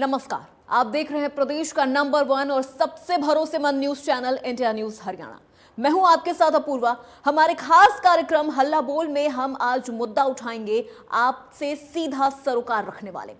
नमस्कार, आप देख रहे हैं प्रदेश का नंबर 1 और सबसे भरोसेमंद news channel India news Haryana. मैं हूं आपके साथ अपूर्वा। हमारे खास कार्यक्रम हल्ला बोल में हम आज मुद्दा उठाएंगे आपसे सीधा सरोकार रखने वाले,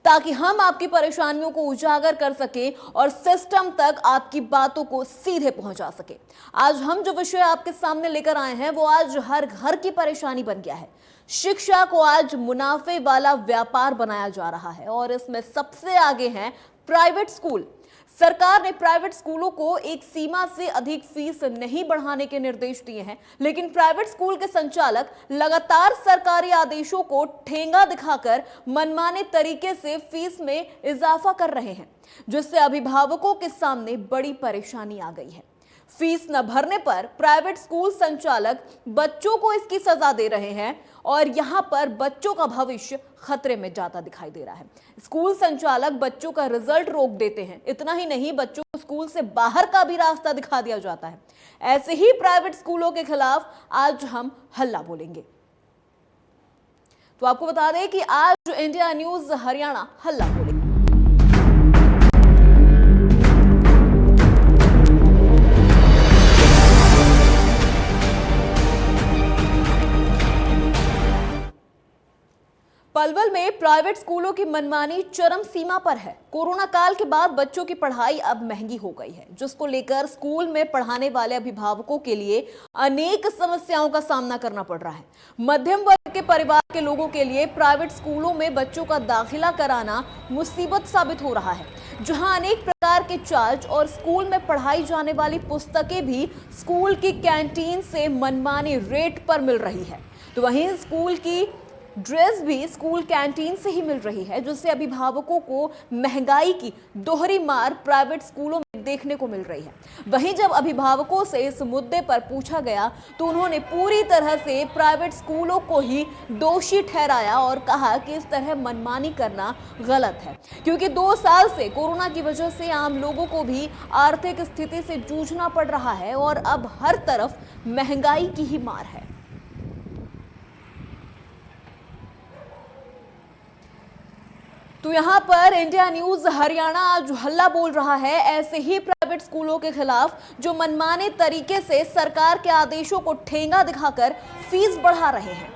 ताकि हम आपकी परेशानियों को उजागर कर सके और सिस्टम तक आपकी बातों को सीधे पहुंचा सके। आज हम जो विषय आपके सामने लेकर आए हैं वो आज हर घर की परेशानी बन गया है। शिक्षा को आज मुनाफे वाला व्यापार बनाया जा रहा है और इसमें सबसे आगे हैं प्राइवेट स्कूल। सरकार ने प्राइवेट स्कूलों को एक सीमा से अधिक फीस नहीं बढ़ाने के निर्देश दिए हैं, लेकिन प्राइवेट स्कूल के संचालक लगातार सरकारी आदेशों को ठेंगा दिखाकर मनमाने तरीके से फीस में इजाफा कर रहे हैं, जिससे अभिभावकों के सामने बड़ी परेशानी आ गई है। फीस न भरने पर प्राइवेट स्कूल संचालक बच्चों को इसकी सजा दे रहे हैं और यहां पर बच्चों का भविष्य खतरे में जाता दिखाई दे रहा है। स्कूल संचालक बच्चों का रिजल्ट रोक देते हैं। इतना ही नहीं, बच्चों को स्कूल से बाहर का भी रास्ता दिखा दिया जाता है। ऐसे ही प्राइवेट स्कूलों के खिलाफ आज हम हल्ला बोलेंगे। तो आपको बता दें कि आज इंडिया न्यूज हरियाणा हल्ला बोलेंगे। पलवल में प्राइवेट स्कूलों की मनमानी चरम सीमा पर है। कोरोना काल के बाद बच्चों की पढ़ाई अब महंगी हो गई है, जिसको लेकर स्कूल में पढ़ाने वाले अभिभावकों के लिए अनेक समस्याओं का सामना करना पड़ रहा है। मध्यम वर्ग के परिवार के लोगों के लिए प्राइवेट स्कूलों में बच्चों का दाखिला कराना मुसीबत साबित हो रहा है, जहां अनेक प्रकार के चार्ज और स्कूल में पढ़ाई जाने वाली पुस्तकें भी स्कूल की कैंटीन से मनमानी रेट पर मिल रही है। तो वहीं स्कूल की ड्रेस भी स्कूल कैंटीन से ही मिल रही है, जिससे अभिभावकों को महंगाई की दोहरी मार प्राइवेट स्कूलों में देखने को मिल रही है। वहीं जब अभिभावकों से इस मुद्दे पर पूछा गया तो उन्होंने पूरी तरह से प्राइवेट स्कूलों को ही दोषी ठहराया और कहा कि इस तरह मनमानी करना गलत है, क्योंकि 2 साल से कोरोना की वजह से आम लोगों को भी आर्थिक स्थिति से जूझना पड़ रहा है और अब हर तरफ महंगाई की ही मार है। तो यहाँ पर इंडिया न्यूज हरियाणा आज हल्ला बोल रहा है ऐसे ही प्राइवेट स्कूलों के खिलाफ जो मनमाने तरीके से सरकार के आदेशों को ठेंगा दिखाकर फीस बढ़ा रहे हैं।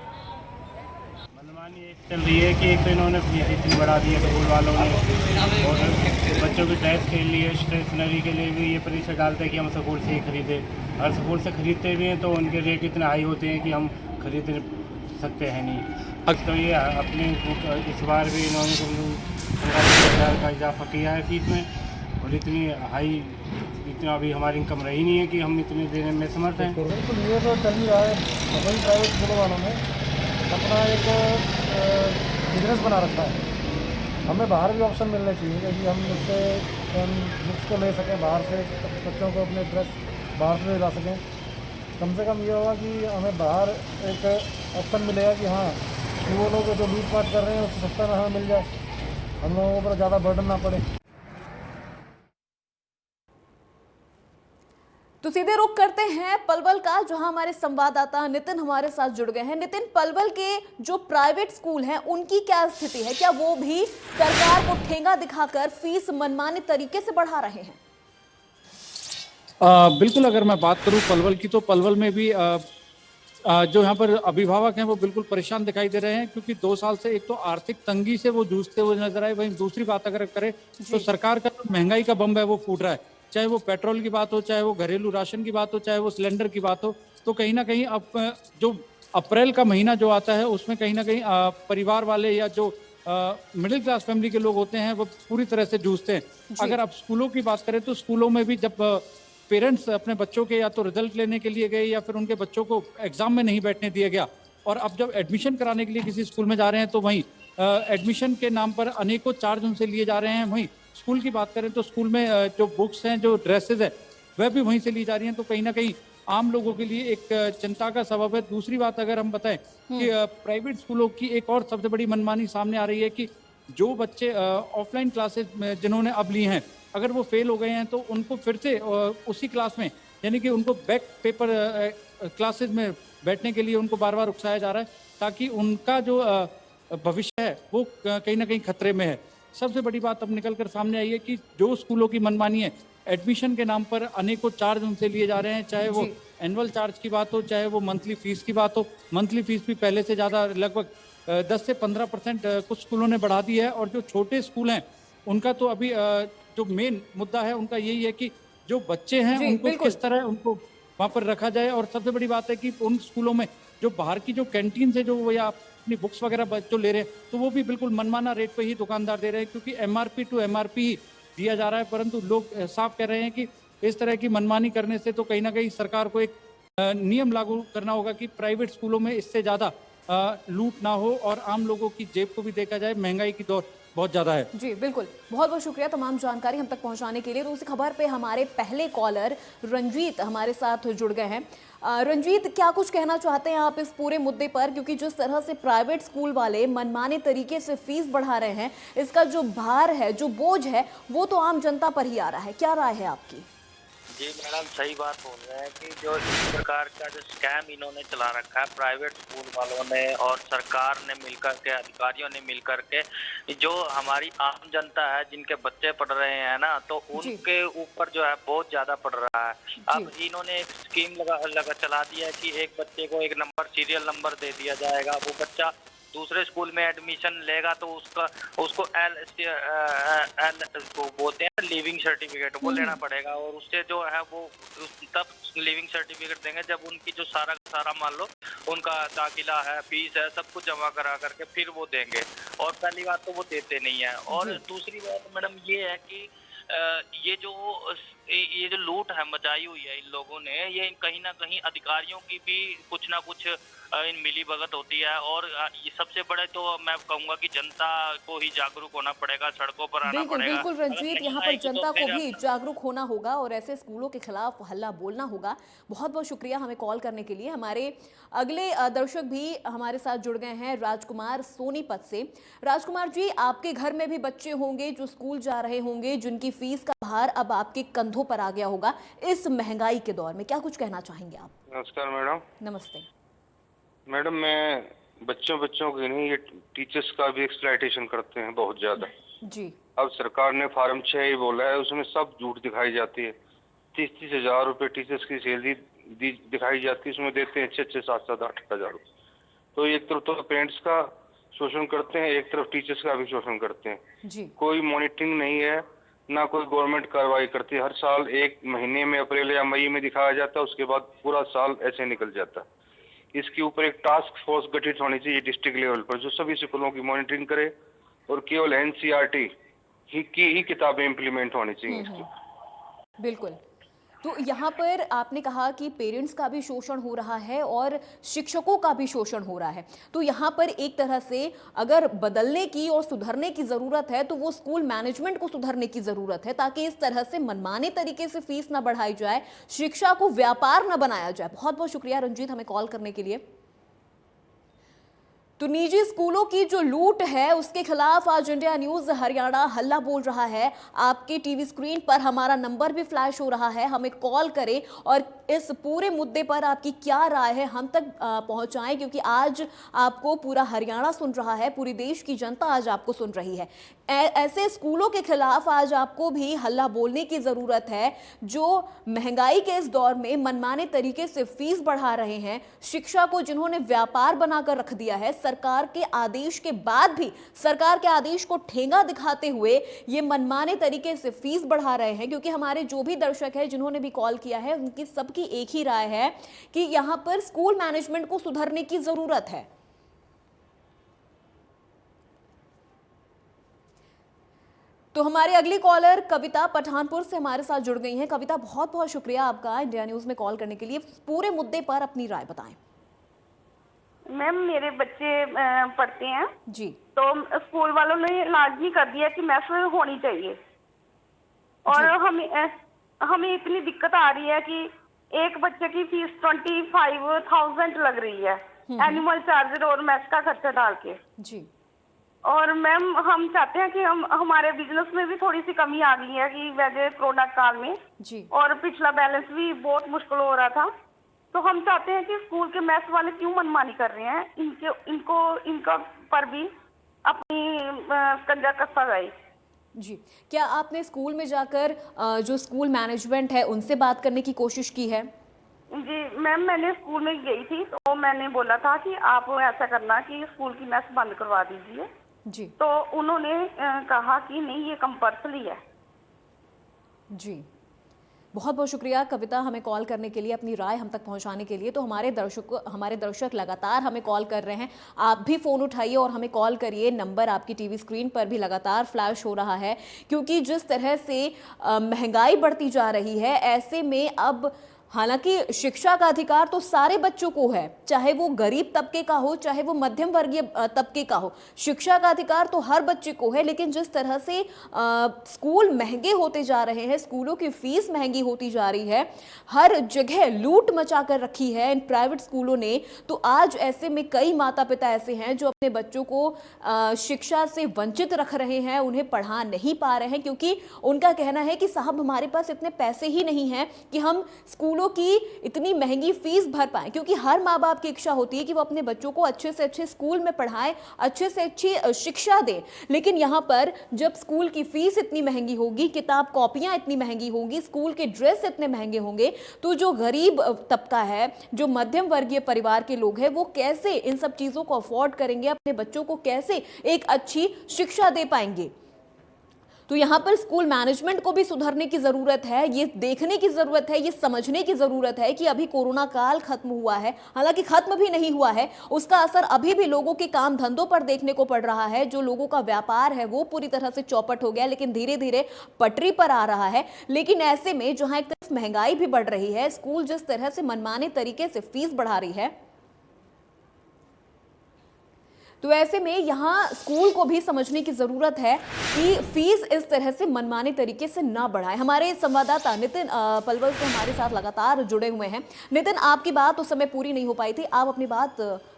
मनमानी चल रही है कि एक तो इन्होंने फीस इतनी बढ़ा दी है स्कूल वालों ने, और बच्चों के ड्रेस के लिए, स्टेशनरी के लिए भी ये परीक्षा डालते हैं कि हम स्कूल से ही खरीदें, और स्कूल से खरीदते भी हैं तो उनके रेट इतने हाई होते हैं कि हम खरीद सकते हैं नहीं। तो ये अपने इस बार भी इन्होंने 15,000 का इजाफा किया है फीस में, और इतनी हाई, इतना अभी हमारी इनकम रही नहीं है कि हम इतने देने में समर्थ हैं। बिल्कुल ये तो चल ही रहा है। वही प्राइवेट स्कूलों वालों ने अपना एक बिजनेस बना रखा है। हमें बाहर भी ऑप्शन मिलने चाहिए कि हम इससे बुक्स को ले सकें, बाहर से बच्चों को अपने ड्रेस बाहर से ले ला सकें। कम से कम ये होगा कि हमें बाहर एक ऑप्शन मिलेगा कि हाँ, वो लोग जो लूटपाट कर रहे हैं उससे सस्ता में हमें मिल जाए, हम लोगों पर ज़्यादा बर्डन ना पड़े। तो सीधे रुख करते हैं पलवल का, जहां हमारे संवाददाता नितिन हमारे साथ जुड़ गए हैं। नितिन, पलवल के जो प्राइवेट स्कूल हैं उनकी क्या स्थिति है? क्या वो भी सरकार को ठेंगा दिखाकर फीस मनमाने तरीके से बढ़ा रहे हैं? बिल्कुल, अगर मैं बात करूं पलवल की, तो पलवल में भी जो यहाँ पर अभिभावक हैं वो बिल्कुल परेशान दिखाई दे रहे हैं, क्योंकि 2 साल से एक तो आर्थिक तंगी से वो जूझते हुए नजर आए। वहीं दूसरी बात अगर करें तो सरकार का महंगाई का बम है वो फूट रहा है, चाहे वो पेट्रोल की बात हो, चाहे वो घरेलू राशन की बात हो, चाहे वो सिलेंडर की बात हो। तो कहीं ना कहीं अब जो अप्रैल का महीना जो आता है उसमें कहीं ना कहीं परिवार वाले या जो मिडिल क्लास फैमिली के लोग होते हैं वो पूरी तरह से जूझते हैं। अगर आप स्कूलों की बात करें तो स्कूलों में भी जब पेरेंट्स अपने बच्चों के या तो रिजल्ट लेने के लिए गए या फिर उनके बच्चों को एग्जाम में नहीं बैठने दिया गया, और अब जब एडमिशन कराने के लिए किसी स्कूल में जा रहे हैं तो वहीं एडमिशन के नाम पर अनेकों चार्ज उनसे लिए जा रहे हैं। वहीं स्कूल की बात करें तो स्कूल में जो बुक्स हैं, जो ड्रेसेज है, वह भी वहीं से ली जा रही हैं। तो कहीं ना कहीं आम लोगों के लिए एक चिंता का सबब है। दूसरी बात अगर हम बताएं कि प्राइवेट स्कूलों की एक और सबसे बड़ी मनमानी सामने आ रही है कि जो बच्चे ऑफलाइन क्लासेज में जिन्होंने अब ली हैं, अगर वो फेल हो गए हैं तो उनको फिर से उसी क्लास में, यानी कि उनको बैक पेपर क्लासेज में बैठने के लिए उनको बार बार उकसाया जा रहा है, ताकि उनका जो भविष्य है वो कहीं ना कहीं खतरे में है। सबसे बड़ी बात अब निकल कर सामने आई है कि जो स्कूलों की मनमानी है, एडमिशन के नाम पर अनेकों चार्ज उनसे लिए जा रहे हैं, चाहे वो जी। एनुअल चार्ज की बात हो, चाहे वो मंथली फीस की बात हो। मंथली फीस भी पहले से ज़्यादा लगभग 10 से 15% कुछ स्कूलों ने बढ़ा दी है। और जो छोटे स्कूल हैं उनका तो अभी जो मेन मुद्दा है उनका यही है कि जो बच्चे हैं जी, उनको बिल्कुल। किस तरह उनको वहाँ पर रखा जाए। और सबसे बड़ी बात है कि उन स्कूलों में जो बाहर की जो कैंटीन से जो वो या अपनी बुक्स वगैरह बच्चों ले रहे हैं, तो वो भी बिल्कुल मनमाना रेट पे ही दुकानदार दे रहे हैं, क्योंकि एमआरपी टू एमआरपी ही दिया जा रहा है। परंतु लोग साफ कह रहे हैं कि इस तरह की मनमानी करने से तो कहीं ना कहीं सरकार को एक नियम लागू करना होगा कि प्राइवेट स्कूलों में इससे ज़्यादा लूट ना हो और आम लोगों की जेब को भी देखा जाए। महंगाई की दौर बहुत ज़्यादा है। जी बिल्कुल, बहुत बहुत शुक्रिया तमाम जानकारी हम तक पहुंचाने के लिए। तो उसी खबर पे हमारे पहले कॉलर रंजीत हमारे साथ जुड़ गए हैं। रंजीत, क्या कुछ कहना चाहते हैं आप इस पूरे मुद्दे पर, क्योंकि जिस तरह से प्राइवेट स्कूल वाले मनमाने तरीके से फीस बढ़ा रहे हैं, इसका जो भार है, जो बोझ है, वो तो आम जनता पर ही आ रहा है। क्या राय है आपकी? जी मैडम, सही बात बोल रहे हैं कि जो इस प्रकार का जो स्कैम इन्होंने चला रखा है प्राइवेट स्कूल वालों ने और सरकार ने मिलकर के, अधिकारियों ने मिलकर के, जो हमारी आम जनता है जिनके बच्चे पढ़ रहे हैं ना, तो उनके ऊपर जो है बहुत ज्यादा पड़ रहा है। अब इन्होंने एक स्कीम लगा चला दिया है कि एक बच्चे को एक नंबर, सीरियल नंबर दे दिया जाएगा। वो बच्चा दूसरे स्कूल में एडमिशन लेगा तो उसको एल वो बोलते हैं लिविंग सर्टिफिकेट, वो लेना पड़ेगा। और उससे जो है वो तब लिविंग सर्टिफिकेट देंगे जब उनकी जो सारा मान लो उनका दाखिला है, फीस है, सब कुछ जमा करा करके फिर वो देंगे। और पहली बात तो वो देते नहीं है। और दूसरी बात मैडम ये है कि ये जो लूट है मचाई हुई है इन लोगों ने, ये कहीं ना कहीं अधिकारियों की भी कुछ ना कुछ इन मिली भगत होती है। और ये सबसे बड़े तो मैं कहूंगा कि जनता को ही जागरूक होना पड़ेगा, सड़कों पर आना बिल्कुल पड़ेगा। बिल्कुल रंजीत, यहाँ पर आएगी तो जनता को फिर भी जागरूक होना होगा और ऐसे स्कूलों के खिलाफ हल्ला बोलना होगा। बहुत बहुत शुक्रिया हमें कॉल करने के लिए। हमारे अगले दर्शक भी हमारे साथ जुड़ गए हैं, राजकुमार सोनीपत से। राजकुमार जी, आपके घर में भी बच्चे होंगे जो स्कूल जा रहे होंगे, जिनकी फीस का भार अब आपके कंधों पर आ गया होगा इस महंगाई के दौर में। क्या कुछ कहना चाहेंगे आप? नमस्कार मैडम। नमस्ते मैडम, मैं बच्चों के नहीं, ये टीचर्स का भी एक्सप्लॉयटेशन करते हैं बहुत ज्यादा। जी। अब सरकार ने फार्म 6 ही बोला है, उसमें सब झूठ दिखाई जाती है। 30-30 हजार रुपए टीचर्स की सैलरी दिखाई जाती है, उसमें देते हैं 6-6, 7-7, 8 हजार रुपए। तो एक तरफ तो पेरेंट्स का शोषण करते हैं, एक तरफ टीचर्स का भी शोषण करते हैं। जी। कोई मॉनिटरिंग नहीं है, ना कोई गवर्नमेंट कार्रवाई करती है। हर साल एक महीने में अप्रैल या मई में दिखाया जाता है, उसके बाद पूरा साल ऐसे निकल जाता है। इसके ऊपर एक टास्क फोर्स गठित होनी चाहिए डिस्ट्रिक्ट लेवल पर, जो सभी स्कूलों की मॉनिटरिंग करे और केवल एनसीईआरटी की ही किताबें इंप्लीमेंट होनी चाहिए इसकी। बिल्कुल। तो यहाँ पर आपने कहा कि पेरेंट्स का भी शोषण हो रहा है और शिक्षकों का भी शोषण हो रहा है। तो यहाँ पर एक तरह से अगर बदलने की और सुधरने की ज़रूरत है तो वो स्कूल मैनेजमेंट को सुधरने की ज़रूरत है, ताकि इस तरह से मनमाने तरीके से फीस ना बढ़ाई जाए, शिक्षा को व्यापार ना बनाया जाए। बहुत बहुत शुक्रिया रंजीत हमें कॉल करने के लिए। तो निजी स्कूलों की जो लूट है उसके खिलाफ आज इंडिया न्यूज हरियाणा हल्ला बोल रहा है। आपके टीवी स्क्रीन पर हमारा नंबर भी फ्लैश हो रहा है, हमें कॉल करें और इस पूरे मुद्दे पर आपकी क्या राय है हम तक पहुंचाएं, क्योंकि आज आपको पूरा हरियाणा सुन रहा है, पूरी देश की जनता आज आपको सुन रही है। ऐसे स्कूलों के खिलाफ आज आपको भी हल्ला बोलने की जरूरत है जो महंगाई के इस दौर में मनमाने तरीके से फीस बढ़ा रहे हैं, शिक्षा को जिन्होंने व्यापार बनाकर रख दिया है। सरकार के आदेश के बाद भी सरकार के आदेश को ठेंगा दिखाते हुए ये मनमाने तरीके से फीस बढ़ा रहे हैं। क्योंकि हमारे जो भी दर्शक हैं जिन्होंने भी कॉल किया है, उनकी सबकी एक ही राय है कि यहां पर स्कूल मैनेजमेंट को सुधरने की जरूरत है। तो हमारे अगली कॉलर कविता पठानपुर से हमारे साथ जुड़ गई हैं। कविता, बहुत बहुत शुक्रिया आपका इंडिया न्यूज में कॉल करने के लिए। पूरे मुद्दे पर अपनी राय बताएं। मैम, मेरे बच्चे पढ़ते हैं जी। तो स्कूल वालों ने लाजमी कर दिया कि मेस होनी चाहिए। और हमें इतनी दिक्कत आ रही है कि एक बच्चे की फीस 25,000 लग रही है, एनुअल चार्ज और मेस का खर्चा डाल के। जी। और मैम, हम चाहते हैं कि हमारे बिजनेस में भी थोड़ी सी कमी आ गई है कि वजह कोरोना काल में जी। और पिछला बैलेंस भी बहुत मुश्किल हो रहा था। तो हम चाहते हैं कि स्कूल के मेस वाले क्यों मनमानी कर रहे हैं, इनका पर भी अपनी कंजा कसा जाए। जी, क्या आपने स्कूल में जाकर जो स्कूल मैनेजमेंट है उनसे बात करने की कोशिश की है? जी मैम, मैंने स्कूल में गई थी तो मैंने बोला था कि आप ऐसा करना कि स्कूल की मेस बंद करवा दीजिए। जी। तो उन्होंने कहा कि नहीं, ये कंपल्सरी है। जी, बहुत बहुत शुक्रिया कविता, हमें कॉल करने के लिए, अपनी राय हम तक पहुंचाने के लिए। तो हमारे दर्शक लगातार हमें कॉल कर रहे हैं, आप भी फ़ोन उठाइए और हमें कॉल करिए। नंबर आपकी टीवी स्क्रीन पर भी लगातार फ्लैश हो रहा है, क्योंकि जिस तरह से महंगाई बढ़ती जा रही है, ऐसे में अब हालांकि शिक्षा का अधिकार तो सारे बच्चों को है, चाहे वो गरीब तबके का हो, चाहे वो मध्यम वर्गीय तबके का हो, शिक्षा का अधिकार तो हर बच्चे को है। लेकिन जिस तरह से स्कूल महंगे होते जा रहे हैं, स्कूलों की फीस महंगी होती जा रही है, हर जगह लूट मचा कर रखी है इन प्राइवेट स्कूलों ने, तो आज ऐसे में कई माता पिता ऐसे हैं जो अपने बच्चों को शिक्षा से वंचित रख रहे हैं, उन्हें पढ़ा नहीं पा रहे हैं, क्योंकि उनका कहना है कि साहब हमारे पास इतने पैसे ही नहीं हैं कि हम स्कूलों की इतनी महंगी फीस भर पाएं। क्योंकि हर माँ बाप की इच्छा होती है कि वो अपने बच्चों को अच्छे से अच्छे स्कूल में पढ़ाएं, अच्छे से अच्छी शिक्षा दें। लेकिन यहाँ पर जब स्कूल की फीस इतनी महंगी होगी, किताब कॉपियां इतनी महंगी होंगी, स्कूल के ड्रेस इतने महंगे होंगे, तो जो गरीब तबका है, जो मध्यम वर्गीय परिवार के लोग हैं, वो कैसे इन सब चीज़ों को अफोर्ड करेंगे, अपने बच्चों को कैसे एक अच्छी शिक्षा दे पाएंगे। तो यहाँ पर स्कूल मैनेजमेंट को भी सुधरने की ज़रूरत है, ये देखने की ज़रूरत है, ये समझने की ज़रूरत है कि अभी कोरोना काल खत्म हुआ है, हालांकि खत्म भी नहीं हुआ है, उसका असर अभी भी लोगों के काम धंधों पर देखने को पड़ रहा है। जो लोगों का व्यापार है वो पूरी तरह से चौपट हो गया, लेकिन धीरे धीरे पटरी पर आ रहा है। लेकिन ऐसे में जहाँ एक तरफ महंगाई भी बढ़ रही है, स्कूल जिस तरह से मनमाने तरीके से फीस बढ़ा रही है, तो ऐसे में यहाँ स्कूल को भी समझने की जरूरत है कि फीस इस तरह से मनमाने तरीके से ना बढ़ाए। हमारे संवाददाता नितिन पलवल से हमारे साथ लगातार जुड़े हुए हैं। नितिन, आपकी बात उस समय पूरी नहीं हो पाई थी, आप अपनी बात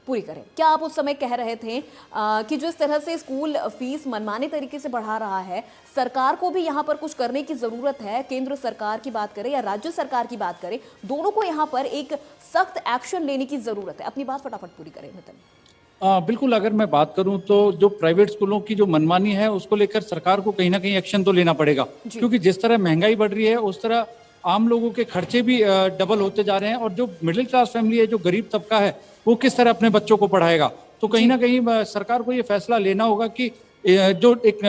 पूरी करें। क्या आप उस समय कह रहे थे कि जिस तरह से स्कूल फीस मनमाने तरीके से बढ़ा रहा है, सरकार को भी यहाँ पर कुछ करने की जरूरत है। केंद्र सरकार की बात करें या राज्य सरकार की बात करें, दोनों को यहाँ पर एक सख्त एक्शन लेने की जरूरत है। अपनी बात फटाफट पूरी करें नितिन। बिल्कुल, अगर मैं बात करूं तो जो प्राइवेट स्कूलों की जो मनमानी है उसको लेकर सरकार को कहीं ना कहीं एक्शन तो लेना पड़ेगा, क्योंकि जिस तरह महंगाई बढ़ रही है उस तरह आम लोगों के खर्चे भी डबल होते जा रहे हैं, और जो मिडिल क्लास फैमिली है, जो गरीब तबका है, वो किस तरह अपने बच्चों को पढ़ाएगा। तो कहीं ना कहीं सरकार को ये फैसला लेना होगा कि जो एक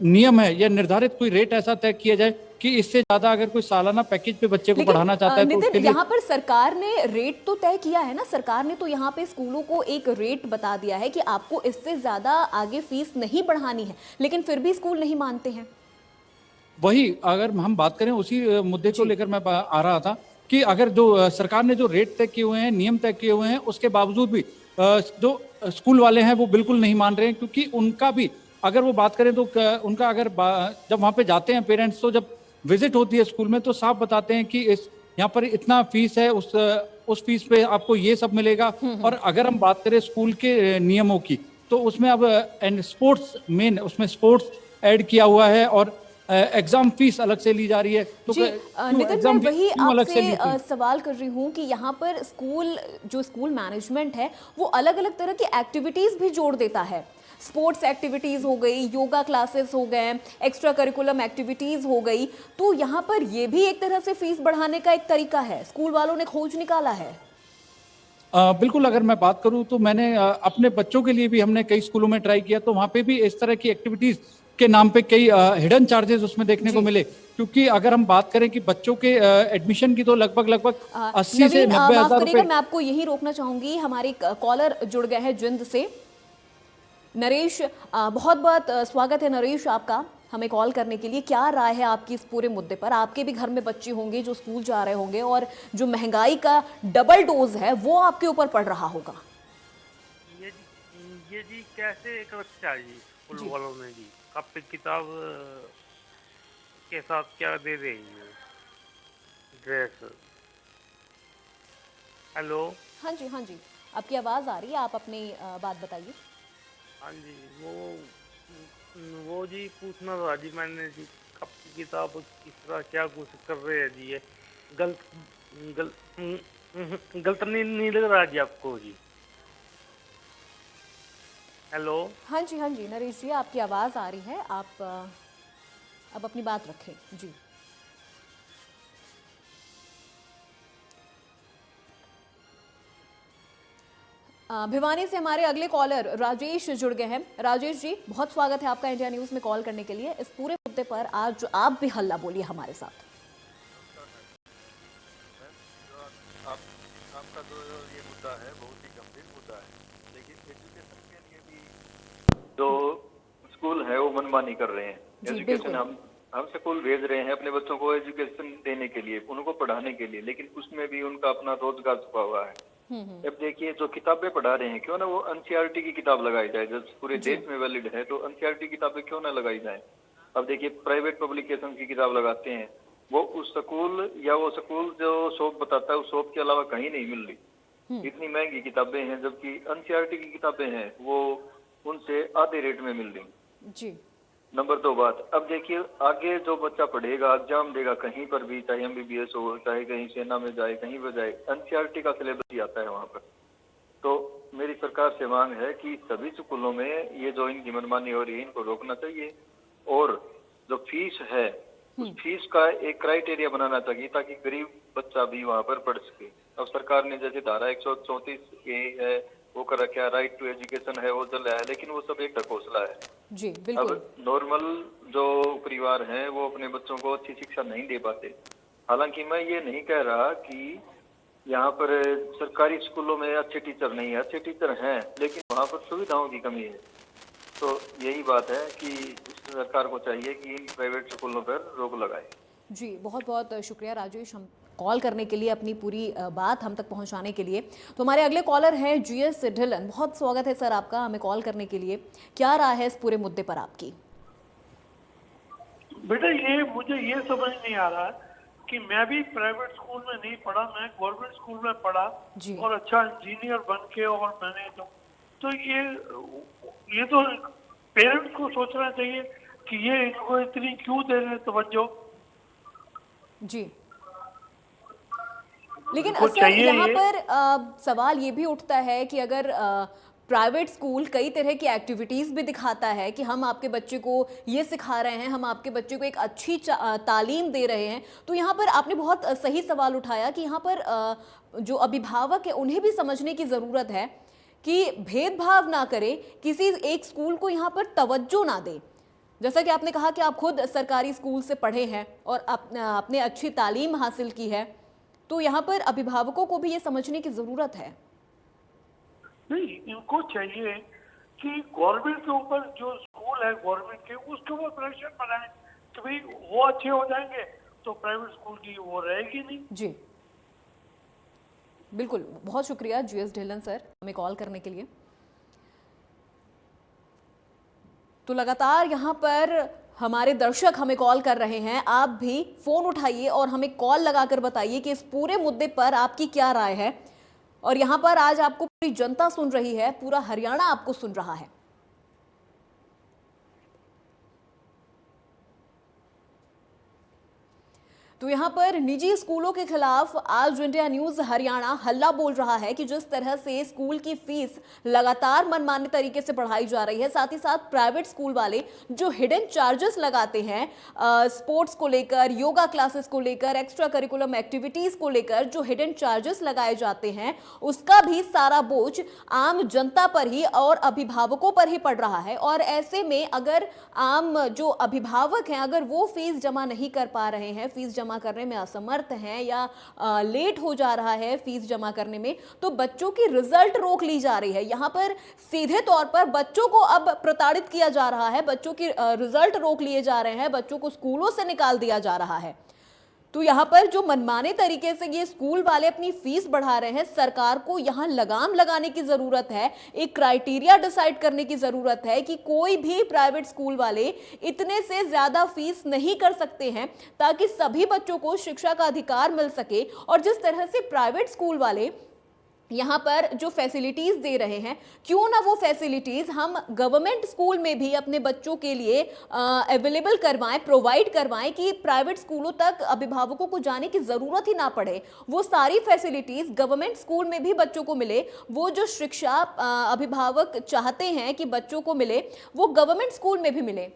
नियम है या निर्धारित कोई रेट ऐसा तय किया जाए कि इससे ज्यादा अगर कोई सालाना पैकेज पे बच्चे को पढ़ाना चाहता है तो उसके लिए यहाँ पर सरकार ने रेट तो तय किया है ना, सरकार ने तो यहाँ पे स्कूलों को एक रेट बता दिया है कि आपको इससे ज्यादा आगे फीस नहीं बढ़ानी है, लेकिन फिर भी स्कूल नहीं मानते हैं। वही अगर हम बात करें उसी मुद्दे को लेकर मैं आ रहा था कि अगर जो सरकार ने जो रेट तय किए हुए हैं, नियम तय किए हुए हैं, उसके बावजूद भी जो स्कूल वाले हैं वो बिल्कुल नहीं मान रहे हैं, क्योंकि उनका भी अगर वो बात करें तो उनका अगर जब वहाँ पे जाते हैं पेरेंट्स, तो जब विजिट होती है स्कूल में तो साफ बताते हैं कि इस यहाँ पर इतना फीस है, उस फीस पे आपको ये सब मिलेगा। और अगर हम बात करें स्कूल के नियमों की, तो उसमें अब स्पोर्ट्स मेन उसमें स्पोर्ट्स ऐड किया हुआ है, और एग्जाम फीस अलग से ली जा रही है। तो नितिन, मैं वही आपसे सवाल कर रही हूँ कि यहाँ पर स्कूल मैनेजमेंट है वो अलग अलग तरह की एक्टिविटीज भी जोड़ देता है। स्पोर्ट्स एक्टिविटीज हो गई, योगा क्लासेस हो गए, एक्स्ट्रा करिकुलम एक्टिविटीज हो गई, तो यहाँ पर ये भी एक तरह से फीस बढ़ाने का एक तरीका है, स्कूल वालों ने खोज निकाला है। बिल्कुल, अगर मैं बात करूं तो मैंने अपने बच्चों के लिए भी हमने कई स्कूलों में ट्राई किया, तो वहाँ पे भी इस तरह की एक्टिविटीज के नाम पे कई हिडन चार्जेस उसमें देखने को मिले। क्योंकि अगर हम बात करें कि बच्चों के एडमिशन की तो लगभग 80 से 90,000 रुपए। मैं आपको यही रोकना चाहूंगी, हमारे कॉलर जुड़ गए हैं जिंद से, नरेश। बहुत बहुत स्वागत है नरेश आपका हमें कॉल करने के लिए। क्या राय है आपकी इस पूरे मुद्दे पर? आपके भी घर में बच्चे होंगे जो स्कूल जा रहे होंगे, और जो महंगाई का डबल डोज है वो आपके ऊपर पड़ रहा होगा। ये जी कैसे एक बच्चा जी स्कूल वालों ने जी कॉपी किताब के साथ क्या दे रही है, ड्रेस। हेलो, हाँ जी आपकी आवाज आ रही है, आप अपनी बात बताइए। हाँ जी, वो जी पूछना था जी मैंने जी, कॉपी किताब किस तरह क्या कुछ कर रहे हैं जी, ये गलत नहीं लग रहा जी आपको जी? हेलो, हाँ जी नरेश जी, आपकी आवाज़ आ रही है, आप अब अपनी बात रखें। जी, भिवानी से हमारे अगले कॉलर राजेश जुड़ गए हैं। राजेश जी, बहुत स्वागत है आपका इंडिया न्यूज में कॉल करने के लिए। इस पूरे मुद्दे पर आज आप भी हल्ला बोलिए हमारे साथ। आपका जो ये मुद्दा है बहुत ही गंभीर मुद्दा है, लेकिन एजुकेशन के लिए भी जो स्कूल है वो मनमानी कर रहे हैं। एजुकेशन हम स्कूल भेज रहे हैं अपने बच्चों को एजुकेशन देने के लिए, उनको पढ़ाने के लिए, लेकिन उसमें भी उनका अपना रोजगार छुपा हुआ है। अब देखिए जो किताबें पढ़ा रहे हैं, क्यों ना वो एनसीईआरटी की किताब लगाई जाए, जो पूरे देश में वैलिड है, तो एनसीईआरटी किताबें क्यों ना लगाई जाए। अब देखिए प्राइवेट पब्लिकेशन की किताब लगाते हैं, वो उस स्कूल या वो स्कूल जो शॉप बताता है उस शॉप के अलावा कहीं नहीं मिल रही। इतनी महंगी किताबें हैं, जबकि एनसीईआरटी की किताबें हैं वो उनसे आधे रेट में मिल रही जी। नंबर 2 बात, अब देखिए आगे जो बच्चा पढ़ेगा, एग्जाम देगा कहीं पर भी, चाहे एमबीबीएस हो, चाहे कहीं सेना में जाए, कहीं पर जाए, एनसीईआरटी का सिलेबस ही आता है वहाँ पर। तो मेरी सरकार से मांग है कि सभी स्कूलों में ये जो इनकी मनमानी हो रही है इनको रोकना चाहिए, और जो फीस है उस फीस का एक क्राइटेरिया बनाना चाहिए ताकि गरीब बच्चा भी वहाँ पर पढ़ सके। अब सरकार ने जैसे धारा 134 है वो कर रखा है, राइट टू एजुकेशन है वो चल रहा है, लेकिन वो सब एक ढकोसला है जी। बिल्कुल। अब नॉर्मल जो परिवार हैं वो अपने बच्चों को अच्छी शिक्षा नहीं दे पाते। हालांकि मैं ये नहीं कह रहा कि यहाँ पर सरकारी स्कूलों में अच्छे टीचर नहीं है, अच्छे टीचर हैं, लेकिन वहाँ पर सुविधाओं की कमी है। तो यही बात है कि सरकार को चाहिए कि इन प्राइवेट स्कूलों पर रोक लगाए। जी, बहुत बहुत शुक्रिया राजेश, हम कॉल करने के लिए, अपनी पूरी बात हम तक पहुंचाने के लिए। तो हमारे अगले कॉलर हैं जीएस ढिल्लन। बहुत स्वागत है सर आपका हमें कॉल करने के लिए। क्या राय है इस पूरे मुद्दे पर आपकी? बेटा ये मुझे ये समझ नहीं आ रहा कि मैं भी प्राइवेट स्कूल में नहीं पढ़ा, मैं गवर्नमेंट स्कूल में पढ़ा और अच्छा इंजीनियर बन के, और मैंने तो ये तो पेरेंट्स को सोचना चाहिए कि ये इनको इतनी क्यों दे रहे तवज्जो। जी, लेकिन सर यहाँ पर सवाल ये भी उठता है कि अगर प्राइवेट स्कूल कई तरह की एक्टिविटीज़ भी दिखाता है कि हम आपके बच्चे को ये सिखा रहे हैं, हम आपके बच्चे को एक अच्छी तालीम दे रहे हैं, तो यहाँ पर आपने बहुत सही सवाल उठाया कि यहाँ पर जो अभिभावक है उन्हें भी समझने की ज़रूरत है कि भेदभाव ना करें, किसी एक स्कूल को यहाँ पर तवज्जो ना दें। जैसा कि आपने कहा कि आप खुद सरकारी स्कूल से पढ़े हैं और आपने अच्छी तालीम हासिल की है, तो यहाँ पर अभिभावकों को भी ये समझने की ज़रूरत है। नहीं, इनको चाहिए कि गवर्नमेंट के ऊपर जो स्कूल है गवर्नमेंट के, उसके ऊपर प्रेशर बनाए कि भाई वो अच्छे हो जाएंगे तो प्राइवेट स्कूल की वो रहेगी नहीं। जी बिल्कुल, बहुत शुक्रिया जीएस ढिल्लन सर हमें कॉल करने के लिए। तो लगातार यहाँ पर हमारे दर्शक हमें कॉल कर रहे हैं, आप भी फोन उठाइए और हमें कॉल लगाकर बताइए कि इस पूरे मुद्दे पर आपकी क्या राय है। और यहाँ पर आज आपको पूरी जनता सुन रही है, पूरा हरियाणा आपको सुन रहा है। तो यहाँ पर निजी स्कूलों के खिलाफ आज इंडिया न्यूज हरियाणा हल्ला बोल रहा है कि जिस तरह से स्कूल की फीस लगातार मनमाने तरीके से बढ़ाई जा रही है, साथ ही साथ प्राइवेट स्कूल वाले जो हिडन चार्जेस लगाते हैं स्पोर्ट्स को लेकर, योगा क्लासेस को लेकर, एक्स्ट्रा करिकुलम एक्टिविटीज को लेकर जो हिडन चार्जेस लगाए जाते हैं, उसका भी सारा बोझ आम जनता पर ही और अभिभावकों पर ही पड़ रहा है। और ऐसे में अगर आम जो अभिभावक हैं अगर वो फीस जमा नहीं कर पा रहे हैं, फीस जमा करने में असमर्थ हैं या लेट हो जा रहा है फीस जमा करने में, तो बच्चों की रिजल्ट रोक ली जा रही है। यहाँ पर सीधे तौर पर बच्चों को अब प्रताड़ित किया जा रहा है, बच्चों की रिजल्ट रोक लिए जा रहे हैं, बच्चों को स्कूलों से निकाल दिया जा रहा है। तो यहाँ पर जो मनमाने तरीके से ये स्कूल वाले अपनी फीस बढ़ा रहे हैं, सरकार को यहाँ लगाम लगाने की जरूरत है, एक क्राइटेरिया डिसाइड करने की जरूरत है कि कोई भी प्राइवेट स्कूल वाले इतने से ज्यादा फीस नहीं कर सकते हैं ताकि सभी बच्चों को शिक्षा का अधिकार मिल सके। और जिस तरह से प्राइवेट स्कूल वाले यहाँ पर जो फैसिलिटीज दे रहे हैं, क्यों ना वो फैसिलिटीज हम गवर्नमेंट स्कूल में भी अपने बच्चों के लिए अवेलेबल करवाएं, प्रोवाइड करवाएं कि प्राइवेट स्कूलों तक अभिभावकों को जाने की जरूरत ही ना पड़े। वो सारी फैसिलिटीज गवर्नमेंट स्कूल में भी बच्चों को मिले, वो जो शिक्षा अभिभावक चाहते हैं कि बच्चों को मिले वो गवर्नमेंट स्कूल में भी मिले।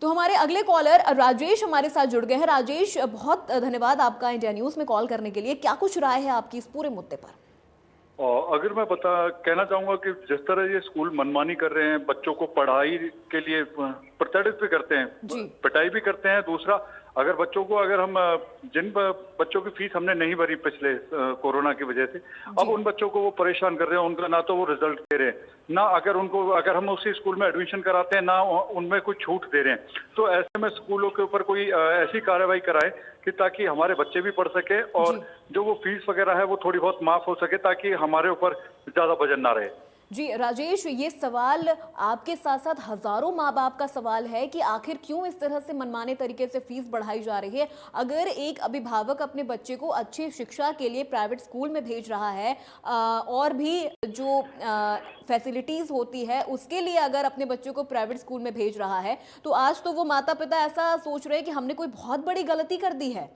तो हमारे अगले कॉलर राजेश हमारे साथ जुड़ गए हैं। राजेश, बहुत धन्यवाद आपका इंडिया न्यूज में कॉल करने के लिए। क्या कुछ राय है आपकी इस पूरे मुद्दे पर? अगर मैं कहना चाहूंगा कि जिस तरह ये स्कूल मनमानी कर रहे हैं, बच्चों को पढ़ाई के लिए प्रताड़ित भी करते हैं, पिटाई भी करते हैं। दूसरा, अगर हम जिन बच्चों की फीस हमने नहीं भरी पिछले कोरोना की वजह से, अब उन बच्चों को वो परेशान कर रहे हैं, उनका ना तो वो रिजल्ट दे रहे हैं, ना अगर हम उसी स्कूल में एडमिशन कराते हैं, ना उनमें कोई छूट दे रहे हैं। तो ऐसे में स्कूलों के ऊपर कोई ऐसी कार्रवाई कराए कि ताकि हमारे बच्चे भी पढ़ सके और जो वो फीस वगैरह है वो थोड़ी बहुत माफ हो सके, ताकि हमारे ऊपर ज्यादा वजन ना रहे। जी राजेश, ये सवाल आपके साथ साथ हजारों माँ बाप का सवाल है कि आखिर क्यों इस तरह से मनमाने तरीके से फीस बढ़ाई जा रही है। अगर एक अभिभावक अपने बच्चे को अच्छी शिक्षा के लिए प्राइवेट स्कूल में भेज रहा है और भी जो फैसिलिटीज होती है उसके लिए अगर अपने बच्चों को प्राइवेट स्कूल में भेज रहा है, तो आज तो वो माता पिता ऐसा सोच रहे हैं कि हमने कोई बहुत बड़ी गलती कर दी है।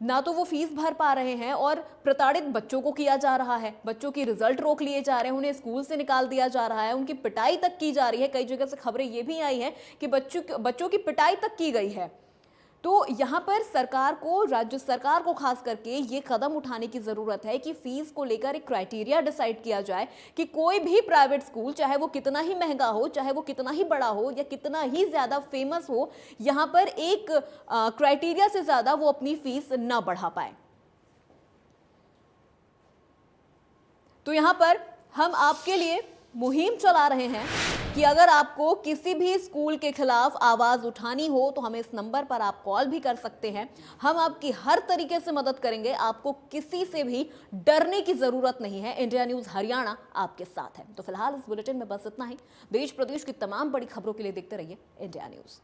ना तो वो फीस भर पा रहे हैं और प्रताड़ित बच्चों को किया जा रहा है, बच्चों की रिजल्ट रोक लिए जा रहे हैं, उन्हें स्कूल से निकाल दिया जा रहा है, उनकी पिटाई तक की जा रही है। कई जगह से खबरें ये भी आई हैं कि बच्चों की पिटाई तक की गई है। तो यहाँ पर सरकार को, राज्य सरकार को खास करके ये कदम उठाने की ज़रूरत है कि फीस को लेकर एक क्राइटेरिया डिसाइड किया जाए कि कोई भी प्राइवेट स्कूल, चाहे वो कितना ही महंगा हो, चाहे वो कितना ही बड़ा हो या कितना ही ज़्यादा फेमस हो, यहाँ पर एक क्राइटेरिया से ज़्यादा वो अपनी फीस ना बढ़ा पाए। तो यहाँ पर हम आपके लिए मुहिम चला रहे हैं कि अगर आपको किसी भी स्कूल के खिलाफ आवाज उठानी हो तो हमें इस नंबर पर आप कॉल भी कर सकते हैं। हम आपकी हर तरीके से मदद करेंगे, आपको किसी से भी डरने की जरूरत नहीं है। इंडिया न्यूज हरियाणा आपके साथ है। तो फिलहाल इस बुलेटिन में बस इतना ही। देश प्रदेश की तमाम बड़ी खबरों के लिए देखते रहिए इंडिया न्यूज।